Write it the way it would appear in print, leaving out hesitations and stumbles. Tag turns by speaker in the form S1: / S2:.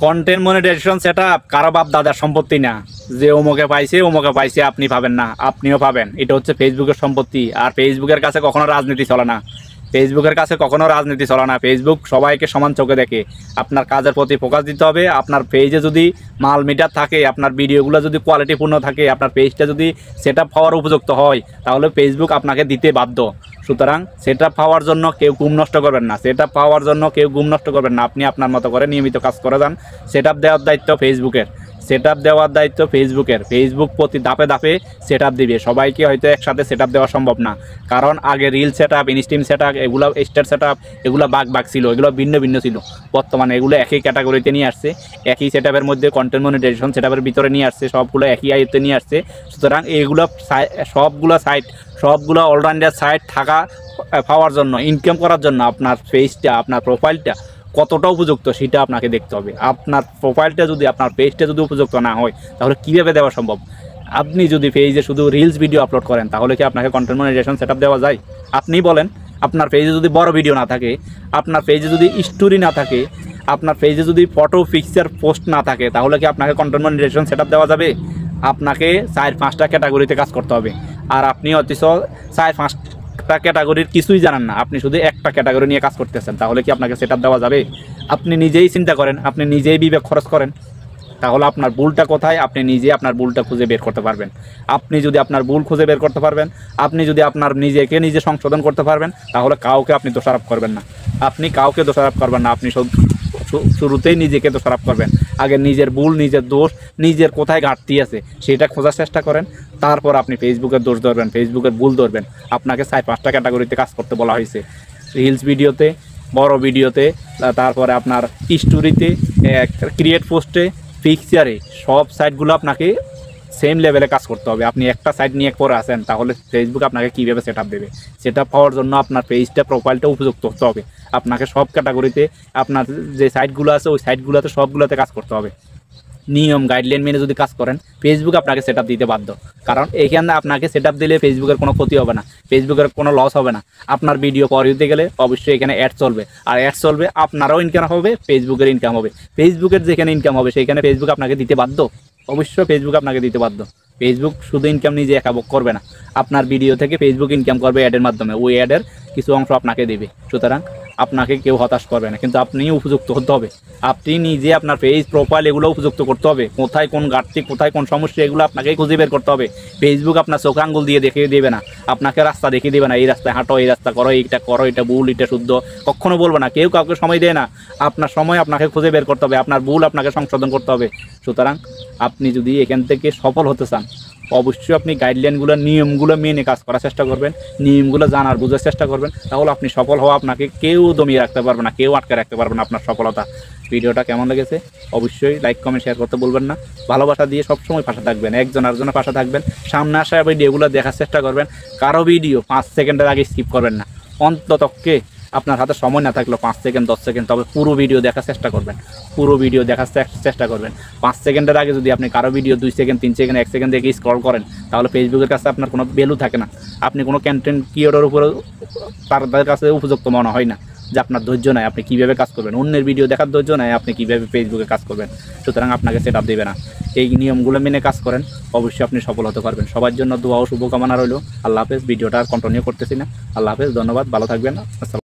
S1: Content monetization setup কারো বাপ দাদার সম্পত্তি না যে ওমকে পাইছে আপনি পাবেন না, আপনিও পাবেন। এটা হচ্ছে ফেসবুকের সম্পত্তি। আর ফেসবুকের কাছে কখনো রাজনীতি চলে না, ফেসবুক সবাইকে সমান চোখে দেখে। আপনার কাজের প্রতি ফোকাস দিতে হবে। আপনার পেজে যদি মাল মিটার থাকে, আপনার ভিডিওগুলো যদি কোয়ালিটিপূর্ণ থাকে, আপনার পেজটা যদি সেটআপ হওয়ার উপযুক্ত হয়, তাহলে ফেসবুক আপনাকে দিতে বাধ্য। সুতরাং সেটআপ পাওয়ার জন্য কেউ ঘুম নষ্ট করবেন না, আপনি আপনার মতো করে নিয়মিত কাজ করে যান। সেটআপ দেওয়ার দায়িত্ব ফেসবুক প্রতি ধাপে ধাপে সেটআপ দিবে। সবাইকে হয়তো একসাথে সেটআপ দেওয়া সম্ভব না, কারণ আগে রিল সেটআপ, ইনস্ট্রিম সেটআপ, এগুলো স্টার সেটআপ, এগুলো ভাগ ছিল, এগুলো ভিন্ন ছিল। বর্তমানে এগুলো একই ক্যাটাগরিতে নিয়ে আসছে, একই সেটআপের মধ্যে কন্টেন্ট মনিটাইজেশন সেটআপের ভিতরে নিয়ে আসছে, সবগুলো একই আয়ত্তে নিয়ে আসছে। সুতরাং এইগুলো সবগুলো অলরাউন্ডার সাইট পাওয়ার জন্য, ইনকাম করার জন্য আপনার পেজটা, আপনার প্রোফাইলটা কতটা উপযুক্ত সেটা আপনাকে দেখতে হবে। আপনার প্রোফাইলটা যদি, আপনার পেজটা যদি উপযুক্ত না হয়, তাহলে কীভাবে দেওয়া সম্ভব? আপনি যদি পেজে শুধু রিলস ভিডিও আপলোড করেন, তাহলে কি আপনাকে কন্টেন্ট মনিটাইজেশন সেটআপ দেওয়া যায়? আপনি বলেন। আপনার পেজে যদি বড় ভিডিও না থাকে, আপনার পেজে যদি স্টোরি না থাকে, আপনার পেজে যদি ফটো পিকচার পোস্ট না থাকে, তাহলে কি আপনাকে কন্টেন্ট মনিটাইজেশন সেটআপ দেওয়া যাবে? আপনাকে 4-5টা ক্যাটাগরিতে কাজ করতে হবে। আর আপনি অথচ 4-5টা ক্যাটাগরির কিছুই জানেন না, আপনি শুধু একটা ক্যাটাগরি নিয়ে কাজ করতেছেন, তাহলে কি আপনাকে সেটআপ দেওয়া যাবে? আপনি নিজেই চিন্তা করেন, আপনি নিজেই বিবেক খরচ করেন, তাহলে আপনার ভুলটা কোথায় আপনি নিজে আপনার ভুলটা খুঁজে বের করতে পারবেন। আপনি যদি আপনার ভুল খুঁজে বের করতে পারবেন, আপনি যদি আপনার নিজে সংশোধন করতে পারবেন, তাহলে কাউকে আপনি দোষারোপ করবেন না। আপনি শুরুতেই নিজেকে দোষারোপ করবেন। আগে নিজের ভুল, নিজের দোষ, নিজের কোথায় ঘাটতি আছে সেটা খোঁজার চেষ্টা করেন। তারপর আপনি ফেসবুকের দোষ ধরবেন, ফেসবুকের ভুল ধরবেন। আপনাকে 4-5টা ক্যাটাগরিতে কাজ করতে বলা হয়েছে, রিলস ভিডিওতে, বড় ভিডিওতে, তারপরে আপনার স্টোরিতে, ক্রিয়েট পোস্টে, পিকচারে, সব সাইটগুলো আপনাকে সেম লেভেলে কাজ করতে হবে। আপনি একটা সাইট নিয়ে করে আসেন, তাহলে ফেসবুক আপনাকে কীভাবে সেটআপ দেবে? সেটআপ পাওয়ার জন্য আপনার পেজটা, প্রোফাইলটা উপযুক্ত হতে হবে। আপনাকে সব ক্যাটাগরিতে, আপনার যে সাইটগুলো আছে ওই সাইটগুলোতে সবগুলোতে কাজ করতে হবে। নিয়ম গাইডলাইন মেনে যদি কাজ করেন, ফেসবুক আপনাকে সেটআপ দিতে বাধ্য। কারণ এইখানে আপনাকে সেটআপ দিলে ফেসবুকের কোনো ক্ষতি হবে না, ফেসবুকের কোনো লস হবে না। আপনার ভিডিও করে দিতে গেলে অবশ্যই এখানে অ্যাড চলবে, আর অ্যাড চলবে, আপনারও ইনকাম হবে, ফেসবুকের ইনকাম হবে। ফেসবুকের যেখানে ইনকাম হবে সেখানে ফেসবুক আপনাকে দিতে বাধ্য। অবশ্যই ফেসবুক আপনাকে দিতে বাধ্য। ফেসবুক শুধু ইনকাম নিজে একা ভোগ করবে না, আপনার ভিডিও থেকে ফেসবুক ইনকাম করবে অ্যাডের মাধ্যমে, ওই অ্যাডের কিছু অংশ আপনাকে দেবে। সুতরাং আপনাকে কেউ হতাশ করবে না, কিন্তু আপনি উপযুক্ত হতে হবে। আপনি নিজে আপনার পেজ, প্রোফাইল এগুলো উপযুক্ত করতে হবে। কোথায় কোন ঘাটতি, কোথায় কোন সমস্যা, এগুলো আপনাকেই খুঁজে বের করতে হবে। ফেসবুক আপনার চোখ আঙ্গুল দিয়ে দেখিয়ে দেবে না, আপনাকে রাস্তা দেখিয়ে দেবে না, এই রাস্তায় হাঁটো, এই রাস্তা করো, এইটা করো, এটা ভুল, এটা শুদ্ধ, কখনো বলবো না। কেউ কাউকে সময় দেয় না, আপনার সময় আপনাকে খুঁজে বের করতে হবে, আপনার ভুল আপনাকে সংশোধন করতে হবে। সুতরাং আপনি যদি এখান থেকে সফল হতে চান, অবশ্যই আপনি গাইডলাইনগুলো, নিয়মগুলো মেনে কাজ করার চেষ্টা করবেন, নিয়মগুলো জানার, বোঝার চেষ্টা করবেন, তাহলে আপনি সফল হওয়া, আপনাকে কেউ দমিয়ে রাখতে পারবে না, কেউ আটকে রাখতে পারবে না আপনার সফলতা। ভিডিওটা কেমন লেগেছে অবশ্যই লাইক, কমেন্ট, শেয়ার করতে বলবেন না। ভালোবাসা দিয়ে সবসময় পাশে থাকবেন, একজন আরেকজনের পাশে থাকবেন। সামনে আসা ভিডিওগুলো দেখার চেষ্টা করবেন। কারো ভিডিও 5 সেকেন্ডের আগে স্কিপ করবেন না, অন্ততপক্ষে আপনার হাতে সময় না থাকলেও 5 সেকেন্ড, 10 সেকেন্ড, তবে পুরো ভিডিও দেখার চেষ্টা করবেন। 5 সেকেন্ডের আগে যদি আপনি কারো ভিডিও 2 সেকেন্ড, 3 সেকেন্ড, 1 সেকেন্ড দেখে স্ক্রল করেন, তাহলে ফেসবুকের কাছে আপনার কোনো ভ্যালু থাকে না। আপনি কোনো কন্টেন্ট ক্রিয়েটরের উপরে তাদের কাছে উপযুক্ত মনে হয় না, যে আপনার ধৈর্য নাই, আপনি কীভাবে কাজ করবেন। অন্যের ভিডিও দেখার ধৈর্য নাই, আপনি কীভাবে ফেসবুকে কাজ করবেন। সুতরাং আপনাকে সেটআপ দেবে না। এই নিয়মগুলো মেনে কাজ করেন, অবশ্যই আপনি সফল হতে পারবেন। সবার জন্য দোয়া ও শুভকামনা রইল। আল্লাহ হাফেজ। ভিডিওটা আর কন্টিনিউ করতেছি না। আল্লাহ হাফেজ, ধন্যবাদ, ভালো থাকবেন। আসসালাম।